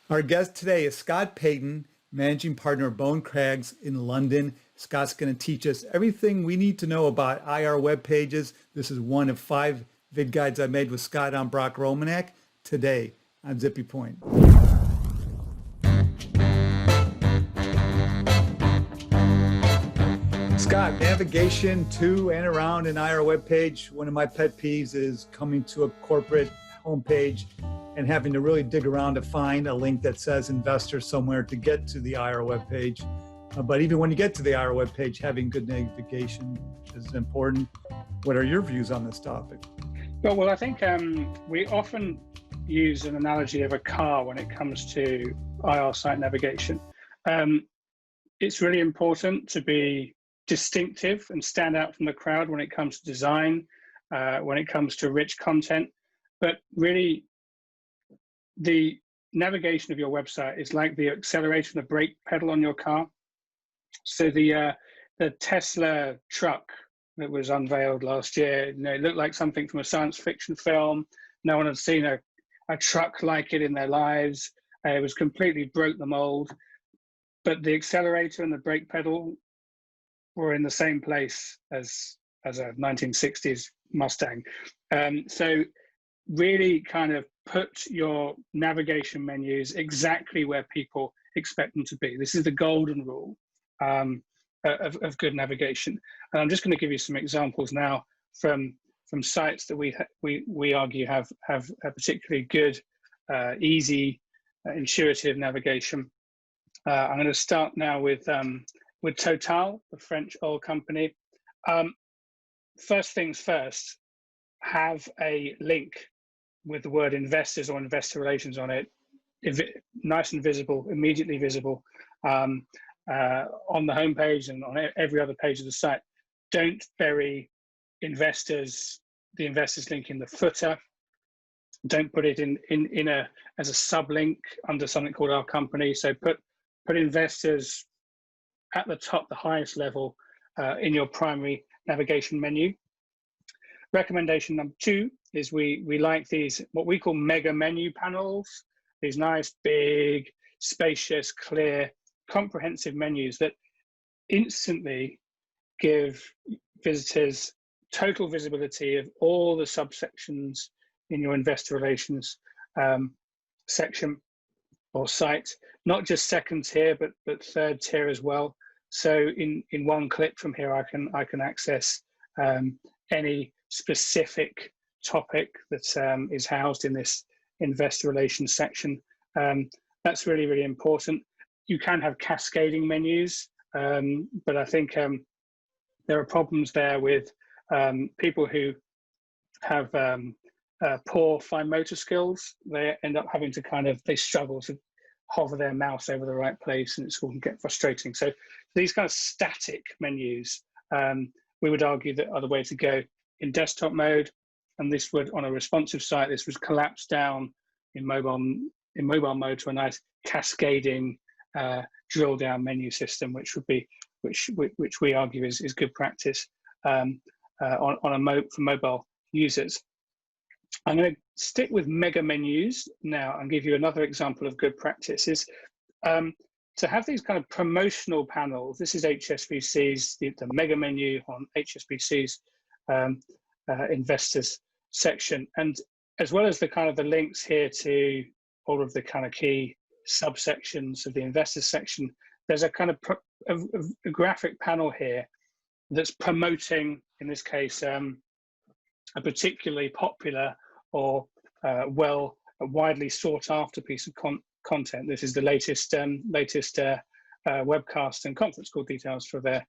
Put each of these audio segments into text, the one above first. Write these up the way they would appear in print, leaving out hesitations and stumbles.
Our guest today is Scott Payton, managing partner of Bowen Craggs in London. Scott's going to teach us everything we need to know about IR web pages. This is one of 5 vid guides I made with Scott on Brock Romanek today on Zippy Point. Scott, navigation to and around an IR web page. One of my pet peeves is coming to a corporate homepage and having to really dig around to find a link that says investor somewhere to get to the IR web page. But even when you get to the IR web page, having good navigation is important. What are your views on this topic? Well, I think we often use an analogy of a car when it comes to IR site navigation. It's really important to be distinctive and stand out from the crowd when it comes to design, when it comes to rich content. But really, the navigation of your website is like the accelerator and the brake pedal on your car. So the Tesla truck that was unveiled last year, it looked like something from a science fiction film. No one had seen a truck like it in their lives. It was completely broke the mold. But the accelerator and the brake pedal were in the same place as a 1960s Mustang. So really kind of put your navigation menus exactly where people expect them to be. This is the golden rule of good navigation. And I'm just going to give you some examples now from sites that we argue have a particularly good, easy, intuitive navigation. I'm going to start now with Total, the French oil company. First things first, have a link with the word investors or investor relations on it, nice and visible, immediately visible on the homepage and on every other page of the site. Don't bury the investors link in the footer. Don't put it as a sublink under something called our company. So put investors at the top, the highest level in your primary navigation menu. Recommendation number 2 is we like these, what we call mega menu panels, these nice, big, spacious, clear, comprehensive menus that instantly give visitors total visibility of all the subsections in your investor relations section or site, not just second tier, but third tier as well. So in one click from here, I can access any specific topic that is housed in this investor relations section. That's really, really important. You can have cascading menus, but I think there are problems there with people who have poor fine motor skills. They end up having to they struggle to hover their mouse over the right place, and it's all can get frustrating. So these kind of static menus, we would argue that are the way to go in desktop mode, and this would, on a responsive site, this would collapse down in mobile mode to a nice cascading drill down menu system, which we argue is good practice for mobile users. I'm going to stick with mega menus now and give you another example of good practices. To have these kind of promotional panels, this is HSBC's, the mega menu on HSBC's investors section, and as well as the links here to all of the kind of key subsections of the investors section, there's a kind of a graphic panel here that's promoting, in this case, a particularly popular or widely sought after piece of content. This is the latest webcast and conference call details for their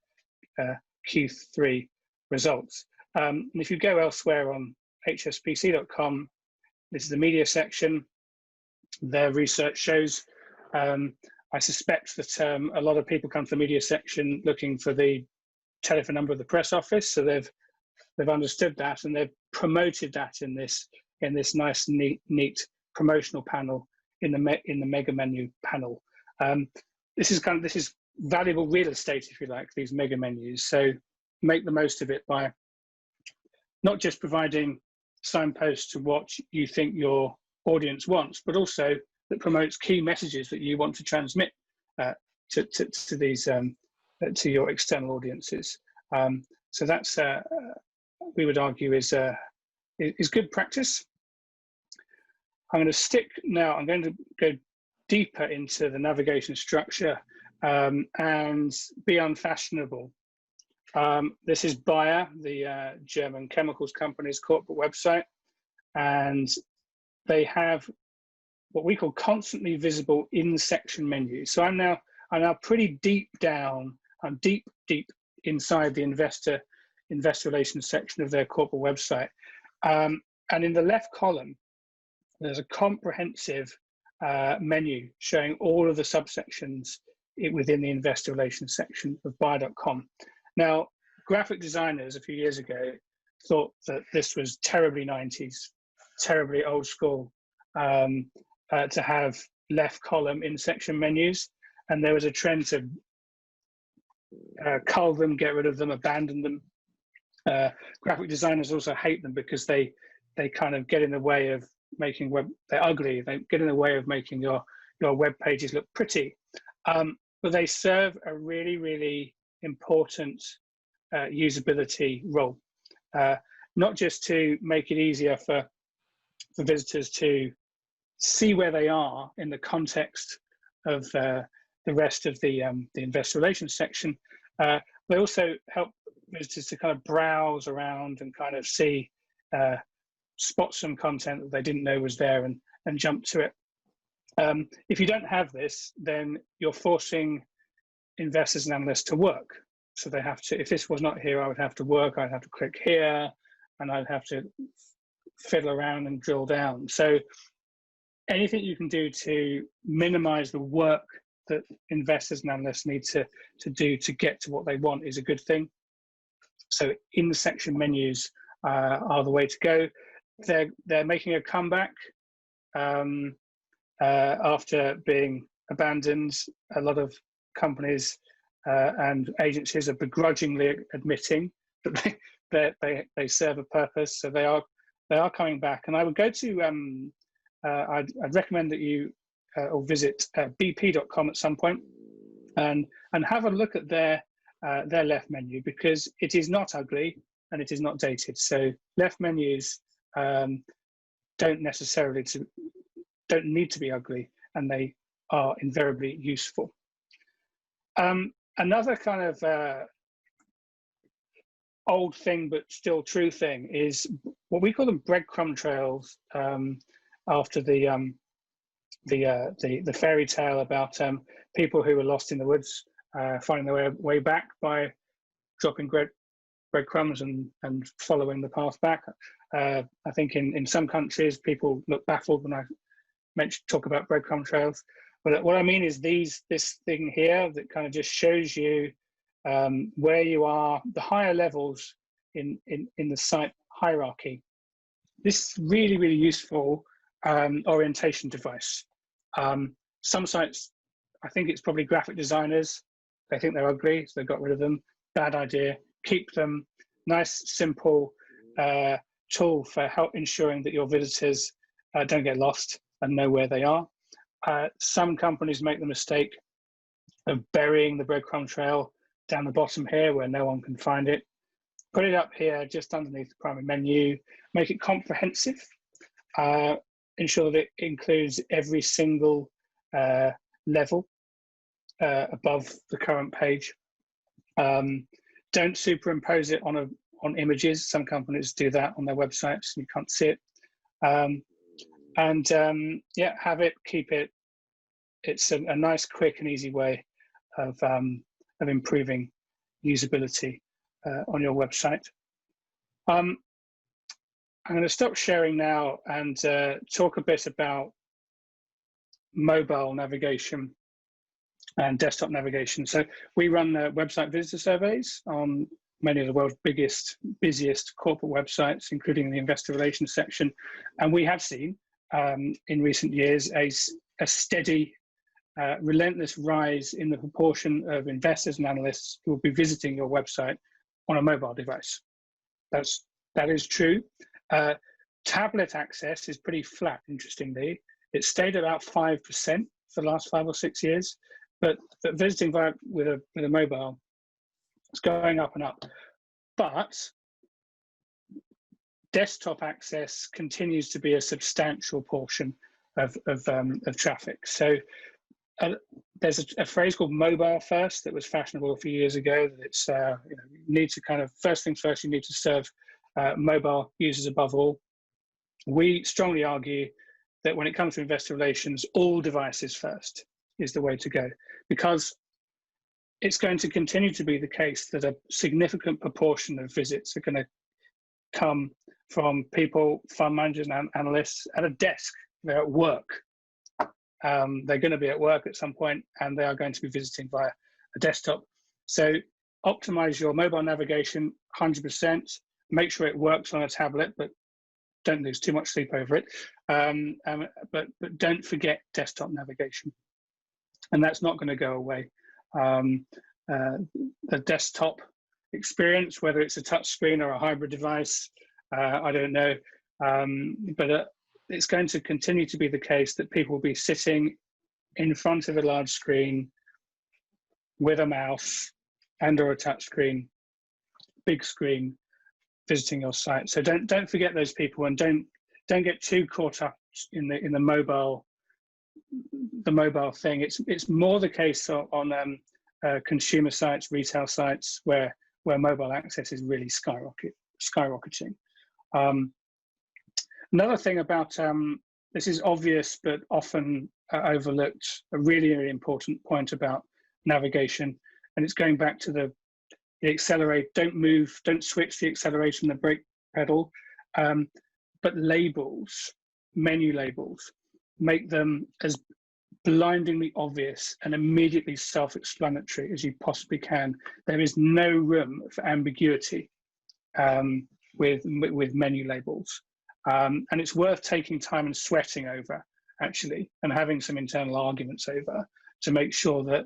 Q3 results. And if you go elsewhere on hsbc.com, this is the media section. Their research shows, I suspect that a lot of people come to the media section looking for the telephone number of the press office. So they've understood that, and they've promoted that in this nice, neat promotional panel in the mega menu panel. This is valuable real estate, if you like, these mega menus. So make the most of it by not just providing signposts to what you think your audience wants, but also that promotes key messages that you want to transmit to these to your external audiences. So that's we would argue is good practice. I'm going to stick now. I'm going to go deeper into the navigation structure and be unfashionable. This is Bayer, the German chemicals company's corporate website, and they have what we call constantly visible in-section menus. So I'm now pretty deep down. I'm deep inside the investor relations section of their corporate website, and in the left column, there's a comprehensive menu showing all of the subsections within the investor relations section of Bayer.com. Now, graphic designers a few years ago thought that this was terribly 90s, terribly old school, to have left column in section menus, and there was a trend to cull them, get rid of them, abandon them. Graphic designers also hate them because they kind of get in the way of making they're ugly. They get in the way of making your web pages look pretty, but they serve a really, really important usability role, not just to make it easier for visitors to see where they are in the context of the rest of the investor relations section. They also help visitors to kind of browse around and kind of see, spot some content that they didn't know was there and jump to it. If you don't have this, then you're forcing investors and analysts to work. So they have to, if this was not here, I would have to work, I'd have to click here, and I'd have to fiddle around and drill down. So anything you can do to minimize the work that investors and analysts need to do to get to what they want is a good thing. So in the section menus are the way to go. They're making a comeback after being abandoned. A lot of companies and agencies are begrudgingly admitting that they serve a purpose. So they are coming back. And I would go to I'd recommend that you or visit bp.com at some point and have a look at their left menu, because it is not ugly and it is not dated. So left menus don't need to be ugly, and they are invariably useful. Another kind of old thing but still true thing is what we call them breadcrumb trails, after the fairy tale about people who were lost in the woods finding their way back by dropping breadcrumbs and following the path back. I think in some countries people look baffled when I talk about breadcrumb trails. But what I mean is this thing here that kind of just shows you where you are, the higher levels in the site hierarchy. This is really, really useful orientation device. Some sites, I think it's probably graphic designers, they think they're ugly, so they got rid of them. Bad idea. Keep them. Nice, simple tool for ensuring that your visitors don't get lost and know where they are. Some companies make the mistake of burying the breadcrumb trail down the bottom here where no one can find it. Put it up here just underneath the primary menu. Make it comprehensive. Ensure that it includes every single level above the current page. Don't superimpose it on images. Some companies do that on their websites and you can't see it. Yeah, have it, keep it. It's a nice, quick and easy way of improving usability on your website. I'm going to stop sharing now and talk a bit about mobile navigation and desktop navigation. So we run website visitor surveys on many of the world's biggest, busiest corporate websites, including the investor relations section. And we have seen in recent years a steady, relentless rise in the proportion of investors and analysts who will be visiting your website on a mobile device. That is true. Tablet access is pretty flat, interestingly. It's stayed about 5% for the last 5 or 6 years, but visiting with a mobile, it's going up and up. But desktop access continues to be a substantial portion of traffic. So there's a phrase called mobile first that was fashionable a few years ago. That it's you need to kind of, first things first, you need to serve mobile users above all. We strongly argue that when it comes to investor relations, all devices first is the way to go, because it's going to continue to be the case that a significant proportion of visits are going to come from people, fund managers and analysts at a desk. They're at work. They're going to be at work at some point, and they are going to be visiting via a desktop. So optimize your mobile navigation 100%. Make sure it works on a tablet, but don't lose too much sleep over it. But don't forget desktop navigation, and that's not going to go away. The desktop experience, whether it's a touch screen or a hybrid device, I don't know, but it's going to continue to be the case that people will be sitting in front of a large screen with a mouse and or a touch screen, big screen, visiting your site. So don't forget those people, and don't get too caught up in the mobile thing. It's more the case on consumer sites, retail sites, where mobile access is really skyrocketing. Another thing about this is obvious but often overlooked, a really, really important point about navigation, and it's going back to the accelerate. Don't switch the acceleration, the brake pedal, but labels, menu labels, make them as blindingly obvious and immediately self-explanatory as you possibly can. There is no room for ambiguity with menu labels, and it's worth taking time and sweating over, actually, and having some internal arguments over, to make sure that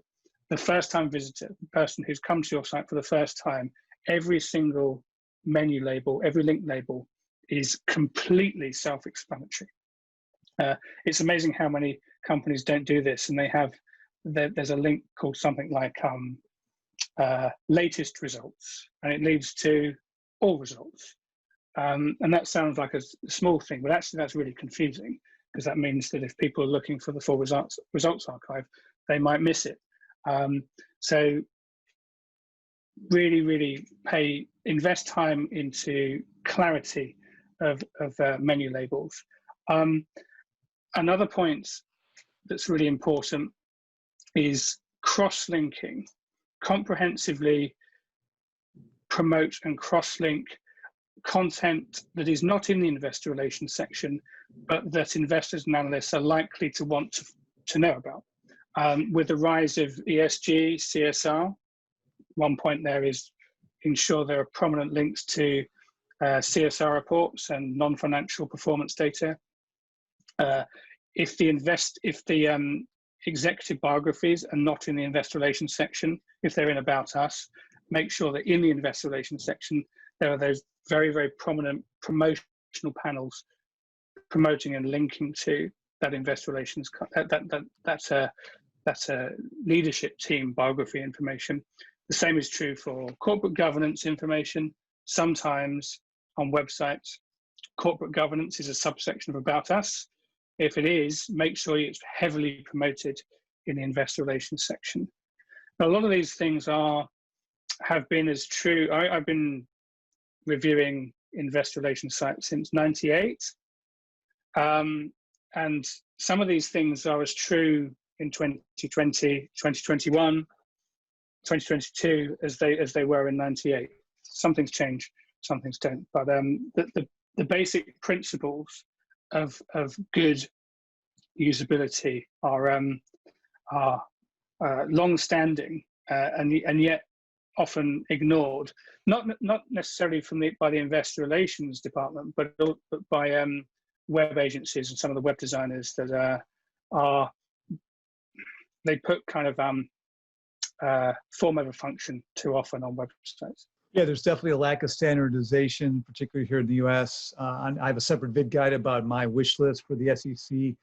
the first-time visitor, the person who's come to your site for the first time, every single menu label, every link label is completely self-explanatory. It's amazing how many companies don't do this, and there's a link called something like latest results, and it leads to all results. And that sounds like a small thing, but actually that's really confusing, because that means that if people are looking for the full results archive, they might miss it. So really invest time into clarity of menu labels. Another point that's really important is cross-linking. Comprehensively promote and cross-link content that is not in the investor relations section, but that investors and analysts are likely to want to know about. With the rise of ESG, CSR, one point there is ensure there are prominent links to CSR reports and non-financial performance data. If the executive biographies are not in the investor relations section, if they're in About Us, make sure that in the investor relations section there are those very prominent promotional panels promoting and linking to that investor relations, that's a leadership team biography information. The same is true for corporate governance information. Sometimes on websites, corporate governance is a subsection of About Us. If it is, make sure it's heavily promoted in the investor relations section. Now, a lot of these things have been as true. I've been reviewing investor relations sites since '98, and some of these things are as true in 2020, 2021, 2022 as they were in '98. Some things change, some things don't. But the basic principles of good usability are long-standing and yet often ignored, not necessarily by the investor relations department, but by web agencies and some of the web designers that they put kind of form over function too often on websites. Yeah, there's definitely a lack of standardization, particularly here in the US. I have a separate Vid-Guide about my wish list for the SEC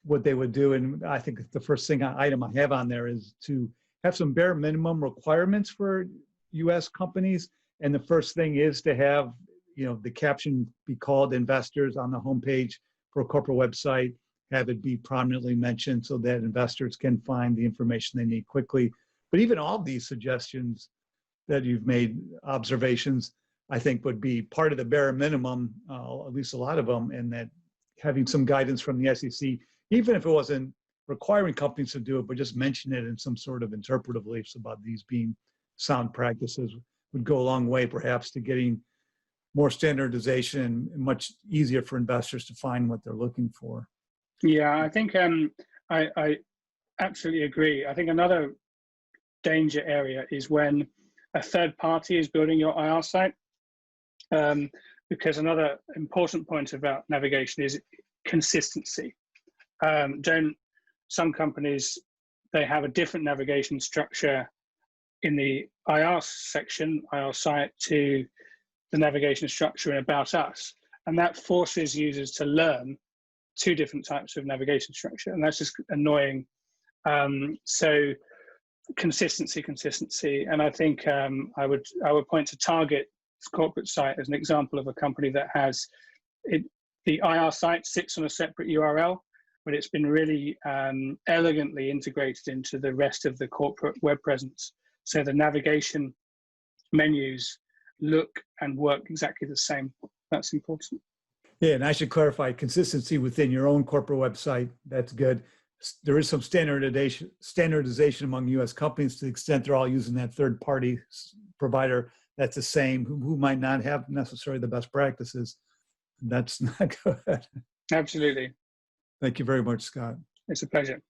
what they would do. And I think the first item I have on there is to have some bare minimum requirements for U.S. companies. And the first thing is to have, the caption be called investors on the homepage for a corporate website, have it be prominently mentioned so that investors can find the information they need quickly. But even all these suggestions that you've made, observations, I think would be part of the bare minimum, at least a lot of them, and that having some guidance from the SEC, even if it wasn't requiring companies to do it, but just mention it in some sort of interpretive beliefs about these being sound practices would go a long way, perhaps, to getting more standardization and much easier for investors to find what they're looking for. Yeah, I think I absolutely agree. I think another danger area is when a third party is building your IR site, because another important point about navigation is consistency. Some companies, they have a different navigation structure in the IR section, IR site, to the navigation structure in About Us. And that forces users to learn two different types of navigation structure. And that's just annoying. So consistency. And I think I would point to Target's corporate site as an example of a company that has it. The IR site sits on a separate URL, but it's been really elegantly integrated into the rest of the corporate web presence. So the navigation menus look and work exactly the same. That's important. Yeah, and I should clarify consistency within your own corporate website. That's good. There is some standardization among U.S. companies to the extent they're all using that third-party provider. That's the same, who might not have necessarily the best practices. That's not good. Absolutely. Thank you very much, Scott. It's a pleasure.